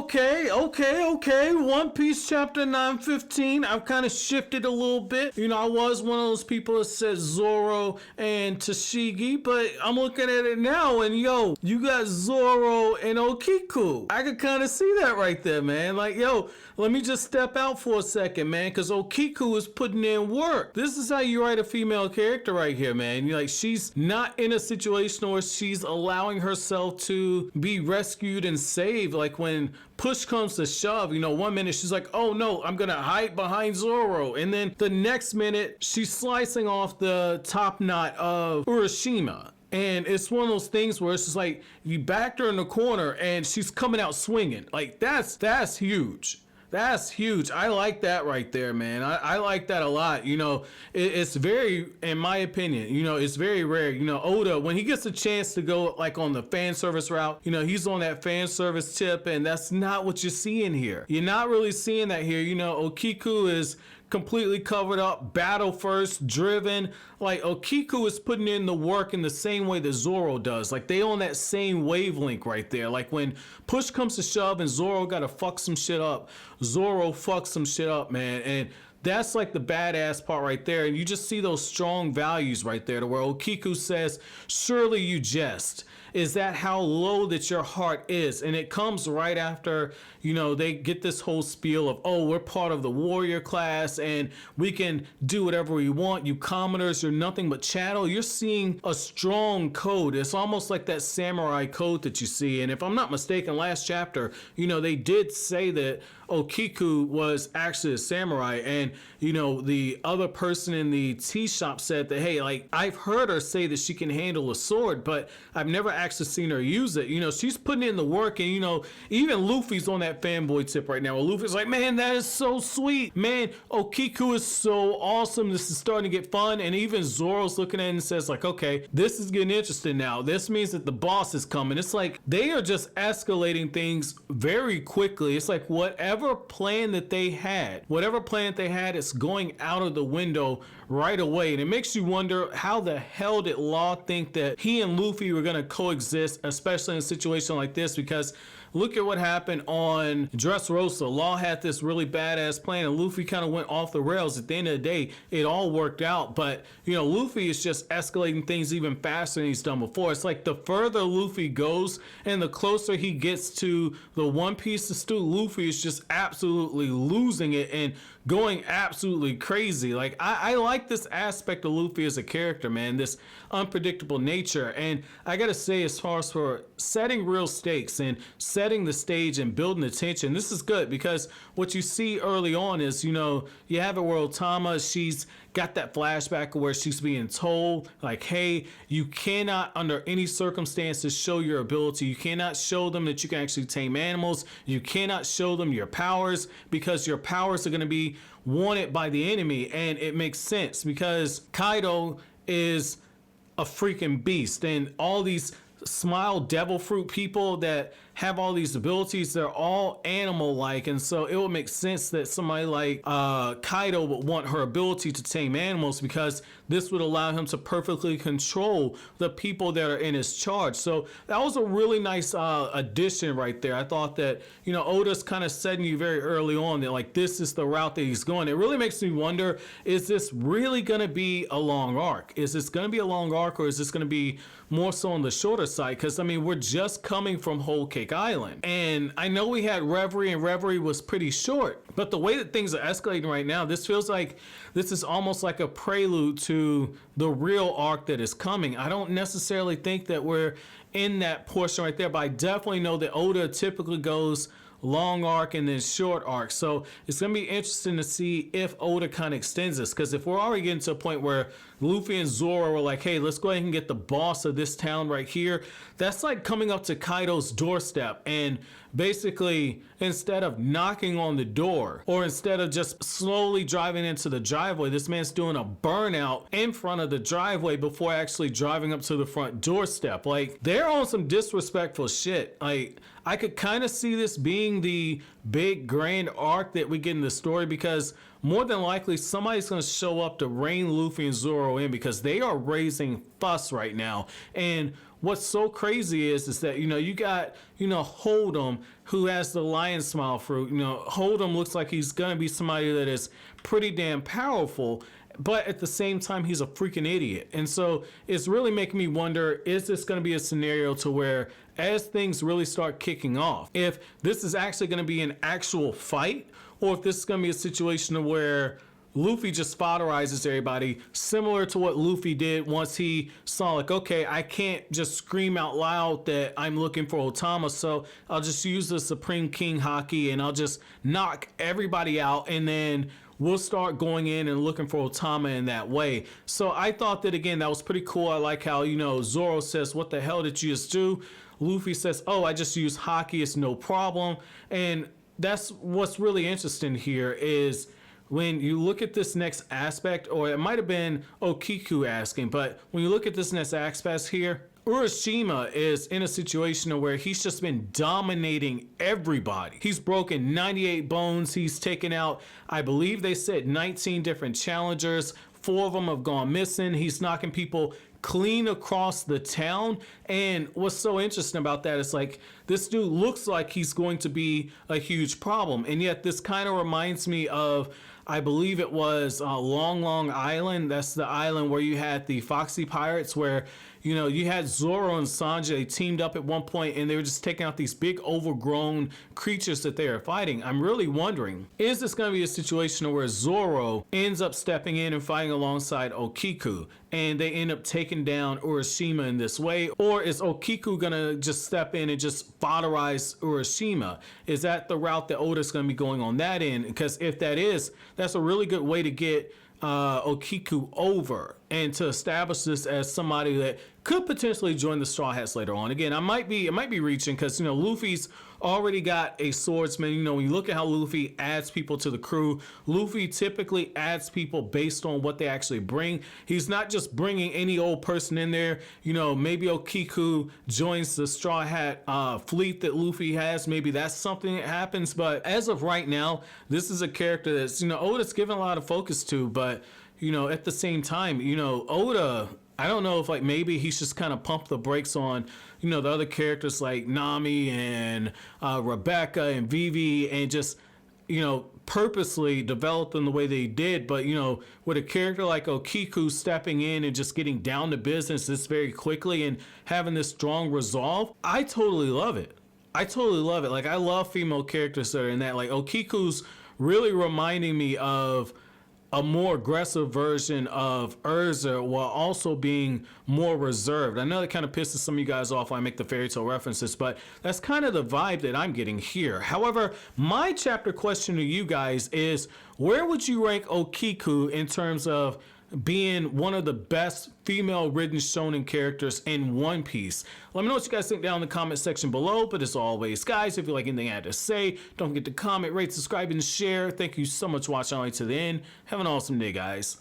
Okay. One Piece chapter 915. I've kind of shifted a little bit. You know, I was one of those people that said Zoro and Tashigi, but I'm looking at it now and yo, you got Zoro and Okiku. I could kind of see that right there, man. Like, yo, let me just step out for a second, man, because Okiku is putting in work. This is how you write a female character right here, man. You're like, she's not in a situation where she's allowing herself to be rescued and saved. Like when push comes to shove, you know, one minute she's like, oh no, I'm gonna hide behind Zoro, and then the next minute she's slicing off the top knot of Urashima. And it's one of those things where it's just like you backed her in the corner and she's coming out swinging. Like that's huge. That's huge. I like that right there, man. I like that a lot. You know, it's very, in my opinion, you know, it's very rare. You know, Oda, when he gets a chance to go like on the fan service route, you know, he's on that fan service tip, and that's not what you're seeing here. You're not really seeing that here. You know, Okiku is completely covered up, battle first, driven. Like Okiku is putting in the work in the same way that Zoro does. Like they on that same wavelength right there. Like when push comes to shove and Zoro gotta fuck some shit up, Zoro fucks some shit up, man. And that's like the badass part right there. And you just see those strong values right there to where Okiku says, surely you jest. Is that how low that your heart is? And it comes right after, you know, they get this whole spiel of, oh, we're part of the warrior class and we can do whatever we want. You commoners, you're nothing but chattel. You're seeing a strong code. It's almost like that samurai code that you see. And if I'm not mistaken, last chapter, you know, they did say that Okiku was actually a samurai, and you know, the other person in the tea shop said that, hey, like I've heard her say that she can handle a sword, but I've never actually seen her use it. You know, she's putting in the work, and you know, even Luffy's on that fanboy tip right now. Where Luffy's like, man, that is so sweet, man. Okiku is so awesome. This is starting to get fun, and even Zoro's looking at it and says like, okay, this is getting interesting now. This means that the boss is coming. It's like they are just escalating things very quickly. It's like whatever plan that they had, it's going out of the window right away. And it makes you wonder, how the hell did Law think that he and Luffy were going to coexist, especially in a situation like this? Because look at what happened on Dressrosa. Law had this really badass plan and Luffy kind of went off the rails. At the end of the day, it all worked out. But, you know, Luffy is just escalating things even faster than he's done before. It's like the further Luffy goes and the closer he gets to the One Piece of Stew, Luffy is just absolutely losing it and going absolutely crazy. Like, I like this aspect of Luffy as a character, man, this unpredictable nature. And I gotta say, as far as for setting real stakes and setting the stage and building the tension, this is good, because what you see early on is, you know, you have it where Tama, she's got that flashback where she's being told like, hey, you cannot under any circumstances show your ability. You cannot show them that you can actually tame animals. You cannot show them your powers, because your powers are going to be wanted by the enemy. And it makes sense because Kaido is a freaking beast, and all these smile devil fruit people that have all these abilities, they're all animal like, and so it would make sense that somebody like Kaido would want her ability to tame animals, because this would allow him to perfectly control the people that are in his charge. So that was a really nice addition right there. I thought that, you know, Oda's kind of setting you very early on that like this is the route that he's going. It really makes me wonder, is this really going to be a long arc? Is this going to be a long arc, or is this going to be more so on the shorter side? Because I mean, we're just coming from Whole Cake Island, and I know we had Reverie, and Reverie was pretty short, but the way that things are escalating right now, this feels like this is almost like a prelude to the real arc that is coming. I don't necessarily think that we're in that portion right there, but I definitely know that Oda typically goes long arc and then short arc. So it's going to be interesting to see if Oda kind of extends this, because if we're already getting to a point where Luffy and Zoro were like, hey, let's go ahead and get the boss of this town right here, that's like coming up to Kaido's doorstep, and basically instead of knocking on the door, or instead of just slowly driving into the driveway, this man's doing a burnout in front of the driveway before actually driving up to the front doorstep. Like, they're on some disrespectful shit. Like, I could kind of see this being the big grand arc that we get in the story, because more than likely somebody's going to show up to rein Luffy and Zoro in, because they are raising fuss right now. And what's so crazy is that, you got, Holdem, who has the lion smile fruit. Holdem looks like he's going to be somebody that is pretty damn powerful, but at the same time, he's a freaking idiot. And so it's really making me wonder, is this going to be a scenario to where, as things really start kicking off, if this is actually going to be an actual fight, or if this is going to be a situation where Luffy just fodderizes everybody, similar to what Luffy did once he saw, like, okay, I can't just scream out loud that I'm looking for Tama, so I'll just use the Supreme King Haki and I'll just knock everybody out, and then we'll start going in and looking for Tama in that way. So I thought that, again, that was pretty cool. I like how, Zoro says, what the hell did you just do? Luffy says, oh, I just used Haki, it's no problem. And that's what's really interesting here, is when you look at this next aspect, or it might have been Kiku asking, but when you look at this next aspect here, Urashima is in a situation where he's just been dominating everybody. He's broken 98 bones. He's taken out, I believe they said, 19 different challengers. 4 of them have gone missing. He's knocking people clean across the town. And what's so interesting about that is, like, this dude looks like he's going to be a huge problem. And yet this kind of reminds me of, I believe it was Long Island. That's the island where you had the Foxy Pirates, where, you had Zoro and Sanji. They teamed up at one point and they were just taking out these big overgrown creatures that they are fighting. I'm really wondering, is this going to be a situation where Zoro ends up stepping in and fighting alongside Kiku, and they end up taking down Urashima in this way? Or is Kiku going to just step in and just fodderize Urashima? Is that the route that Oda's going to be going on that end? Because if that is, that's a really good way to get Kiku over, and to establish this as somebody that could potentially join the Straw Hats later on. Again, it might be reaching, because Luffy's already got a swordsman. When you look at how Luffy adds people to the crew, Luffy typically adds people based on what they actually bring. He's not just bringing any old person in there. Maybe Kiku joins the Straw Hat fleet that Luffy has. Maybe that's something that happens. But as of right now, this is a character that's Oda's given a lot of focus to. But at the same time, Oda, I don't know if, like, maybe he's just kind of pumped the brakes on, the other characters like Nami and Rebecca and Vivi, and just, purposely developed them the way they did. But, with a character like Kiku stepping in and just getting down to business this very quickly and having this strong resolve, I totally love it. Like, I love female characters that are in that. Like, Kiku's really reminding me of a more aggressive version of Urza, while also being more reserved. I know that kind of pisses some of you guys off when I make the fairy tale references, but that's kind of the vibe that I'm getting here. However, my chapter question to you guys is, where would you rank Kiku in terms of being one of the best female written shonen characters in One Piece? Let me know what you guys think down in the comment section below. But as always, guys, if you like anything I had to say, don't forget to comment, rate, subscribe, and share. Thank you so much for watching all the way to the end. Have an awesome day, guys.